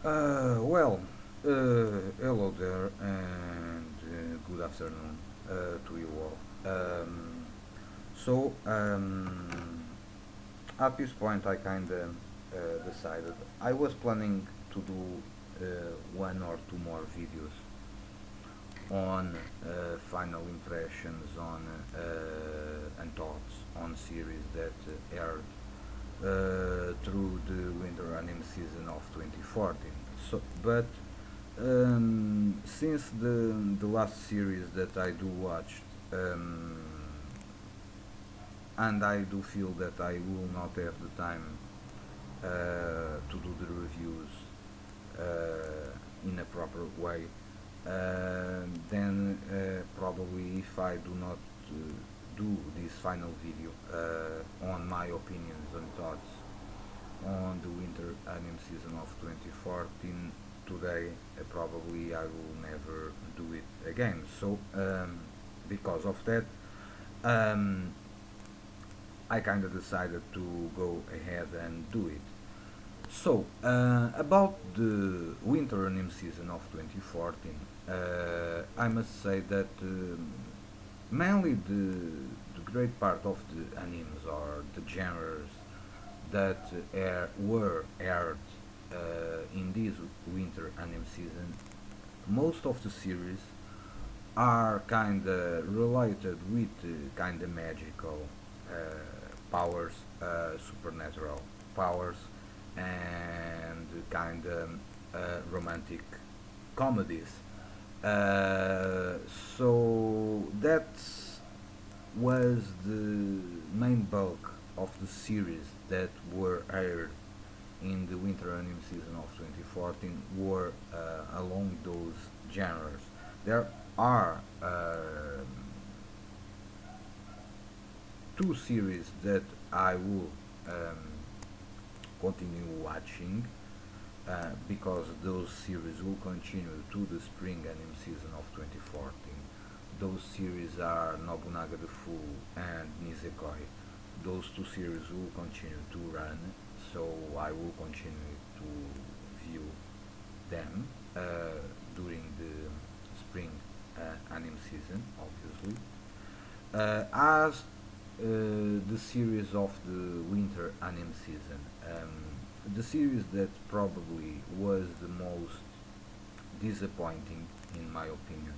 Well, hello there and good afternoon to you all. At this point, I kind of decided I was planning to do one or two more videos on final impressions on and thoughts on series that aired through the winter anime season of 2014. But since the last series that I do watch, um, and I do feel that I will not have the time to do the reviews in a proper way, then probably if I do not do this final video on my opinions and thoughts on the winter anime season of 2014 today, probably I will never do it again. Because of that, um, I kind of decided to go ahead and do it. About the winter anime season of 2014, I must say that mainly the great part of the animes or the genres that were aired in this winter anime season, most of the series are kind of related with kind of magical uh, powers, supernatural powers, and kind of romantic comedies. Uh, so that was the main bulk of the series that were aired in the winter anime season of 2014 were along those genres. There are two series that I will continue watching because those series will continue to the spring anime season of 2014. Those series are Nobunaga the Fool and Nisekoi. Those two series will continue to run, so I will continue to view them during the spring anime season, obviously. As the series of the winter anime season, the series that probably was the most disappointing, in my opinion,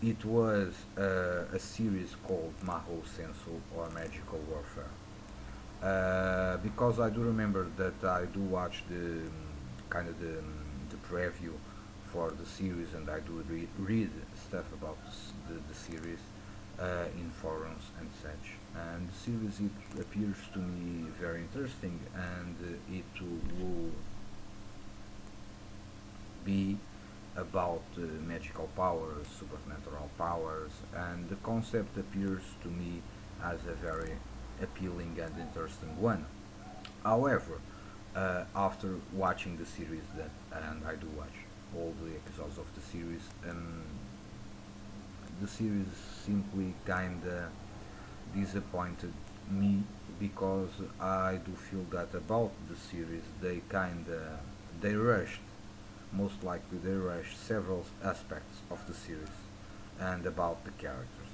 it was a series called Mahou Sensu or Magical Warfare. Because I do remember that I do watch the kind of the preview for the series, and I do read stuff about the series in forums and such. And the series it appears to me very interesting, and it will be about magical powers, supernatural powers, and the concept appears to me as a very appealing and interesting one. However, after watching the series that, and I do watch all the episodes of the series simply kinda disappointed me because I do feel that about the series they rushed, most likely they rushed several aspects of the series and about the characters.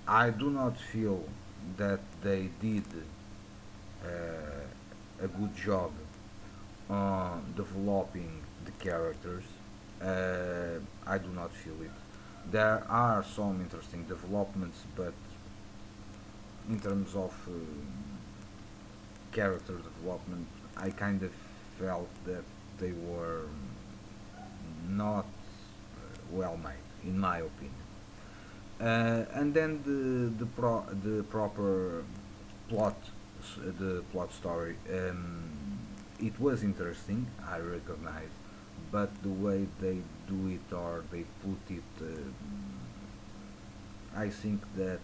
I do not feel that they did a good job on developing the characters. I do not feel it. There are some interesting developments, but in terms of character development, I kind of felt that they were not well made, in my opinion. And then the proper plot, the plot story. It was interesting, I recognize, but the way they do it or they put it, I think that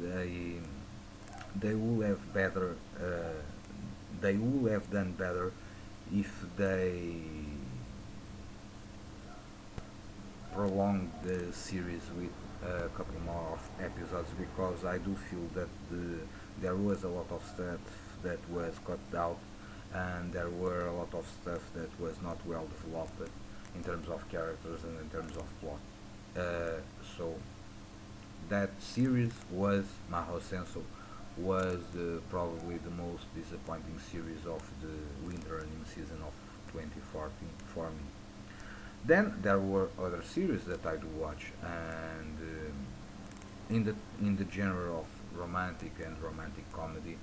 they they will have better. They will have done better if they prolonged the series with a couple more of episodes because I do feel that there was a lot of stuff that was cut out and there were a lot of stuff that was not well developed in terms of characters and in terms of plot. So that series was Mahou Senso was probably the most disappointing series of the winter anime season of 2014 for me. Then there were other series that I do watch, and in the genre of romantic and romantic comedy,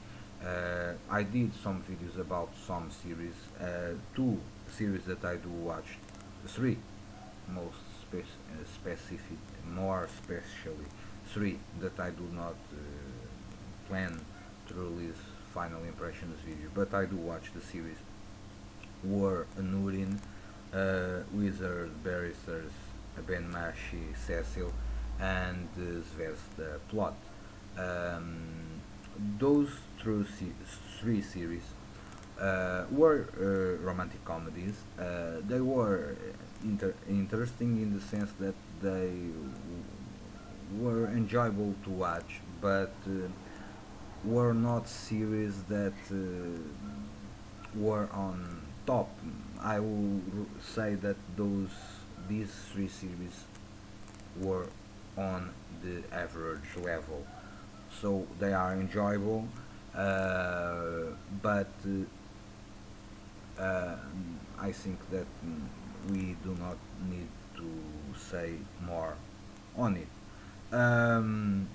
I did some videos about some series. Two series that I do watch, three most specific, more especially three that I do not plan to release final impressions video, but I do watch the series were Nurin, Wizard Barristers, Ben Mashi, Cecil, and Zvezda Plot. Those three series were romantic comedies. They were interesting in the sense that they were enjoyable to watch, but were not series that were on top. I will say that these three series were on the average level, so they are enjoyable, but I think that we do not need to say more on it. Um,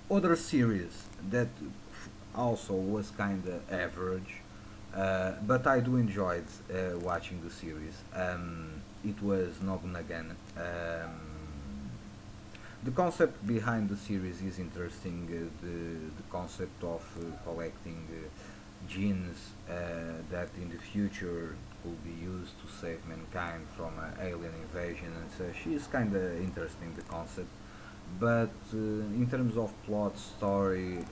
Other series that also was kinda average, but I do enjoyed watching the series. It was Nobunagan. The concept behind the series is interesting. The concept of collecting genes that in the future could be used to save mankind from an alien invasion and such is kind of interesting, the concept, but in terms of plot, story,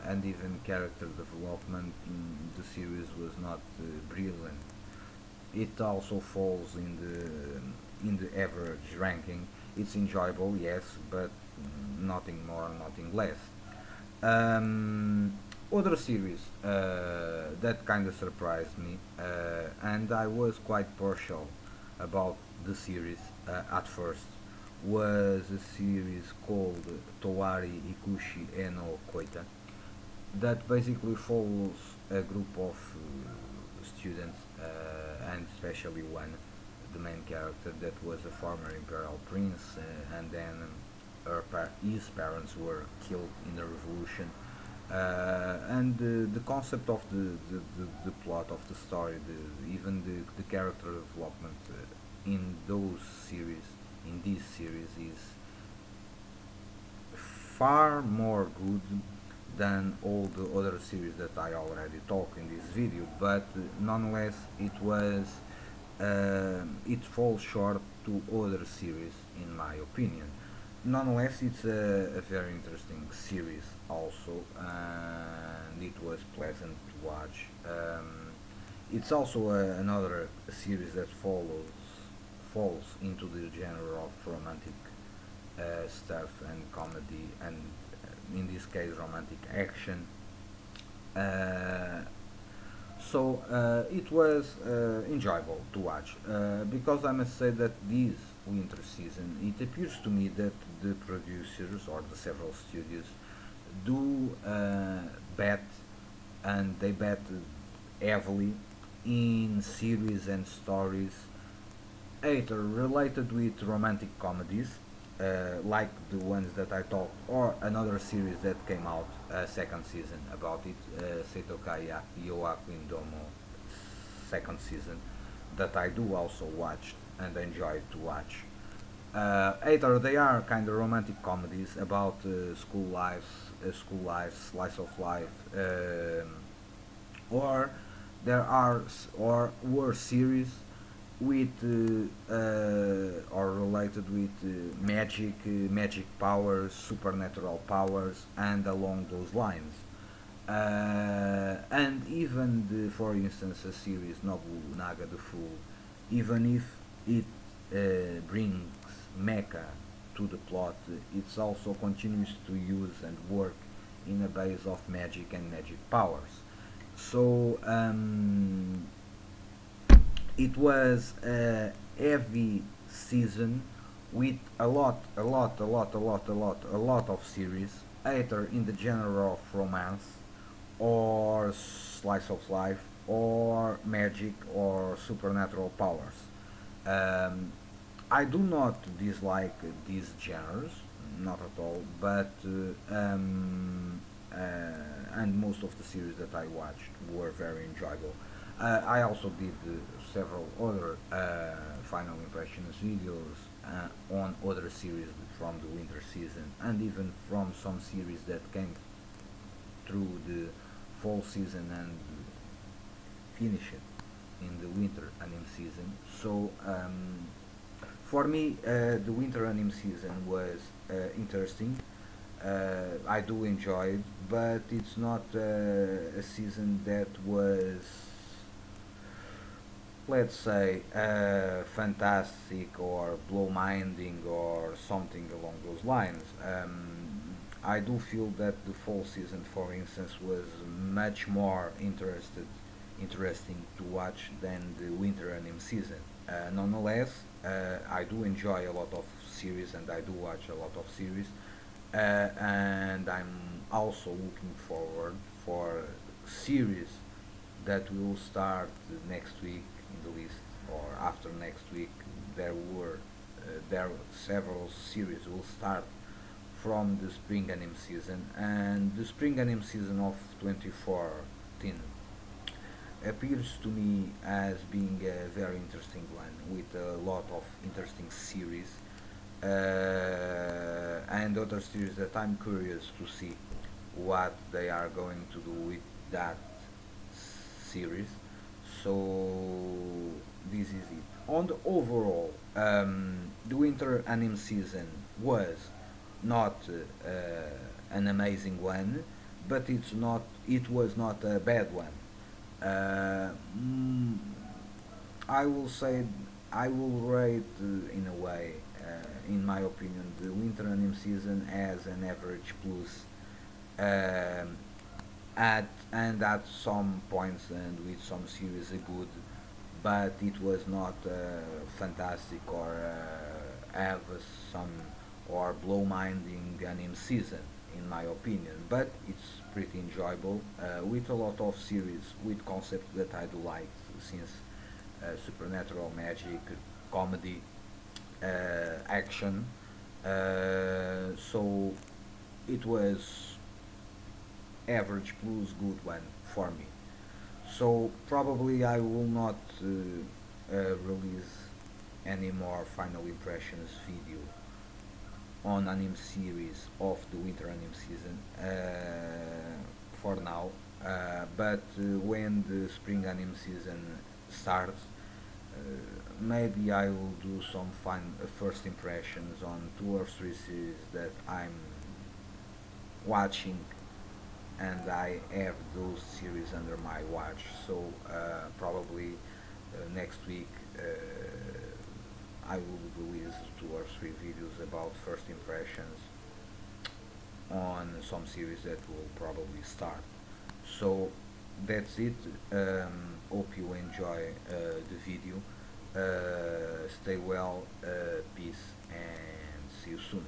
and even character development, the series was not brilliant. It also falls in the average ranking. It's enjoyable, yes, but nothing more, nothing less. Um, Other series that kind of surprised me, and I was quite partial about the series at first, was a series called Towari Ikushi Eno Koita that basically follows a group of students, and especially one, the main character, that was a former imperial prince, and then his parents were killed in the revolution. And the concept of the plot of the story, even the character development in those series, in this series, is far more good than all the other series that I already talked in this video, but nonetheless it falls short to other series in my opinion. Nonetheless, it's a very interesting series also, and it was pleasant to watch. It's also another series that falls into the genre of romantic stuff and comedy, and in this case romantic action. Uh, it was enjoyable to watch, because I must say that this winter season it appears to me that the producers or the several studios do bet, and they bet heavily in series and stories either related with romantic comedies, like the ones that I talked, or another series that came out, second season about it, Seitokai Yoaku Indomo second season, that I do also watch and enjoy to watch. Either they are kind of romantic comedies about school life, slice of life, or there are or were series with or related with magic powers, supernatural powers, and along those lines. And even for instance, a series Nobunaga the Fool, even if it brings mecha to the plot, it also continues to use and work in a base of magic and magic powers. So it was a heavy season with a lot of series, either in the genre of romance or slice of life or magic or supernatural powers. Um, I do not dislike these genres, not at all, but and most of the series that I watched were very enjoyable. I also did several other final impressions videos on other series from the winter season, and even from some series that came through the fall season and finish it in the winter anime season. So for me, the winter anime season was interesting. I do enjoy it, but it's not a season that was, let's say, fantastic or blow-minding or something along those lines. I do feel that the fall season, for instance, was much more interesting to watch than the winter anime season. Nonetheless, I do enjoy a lot of series and I do watch a lot of series, and I'm also looking forward for series that will start next week in the list or after next week. There were there several series will start from the spring anime season, and the spring anime season of 2014 appears to me as being a very interesting one with a lot of interesting series and other series that I'm curious to see what they are going to do with that series. So this is it. On the overall, the winter anime season was not an amazing one, but it's not. It was not a bad one. Uh, mm, I will say I will rate in a way, in my opinion, the winter anime season as an average plus. Um, at some points and with some series good, but it was not fantastic or have some or blow minding anime season in my opinion. But it's pretty enjoyable with a lot of series with concepts that I do like since supernatural magic, comedy, action. So it was average plus good one for me. So probably I will not release any more final impressions video on anime series of the winter anime season for now. But when the spring anime season starts, maybe I will do some first impressions on two or three series that I'm watching and I have those series under my watch. So probably next week I will release two or three videos about first impressions on some series that will probably start. So that's it. Hope you enjoy the video. Stay well, peace, and see you soon.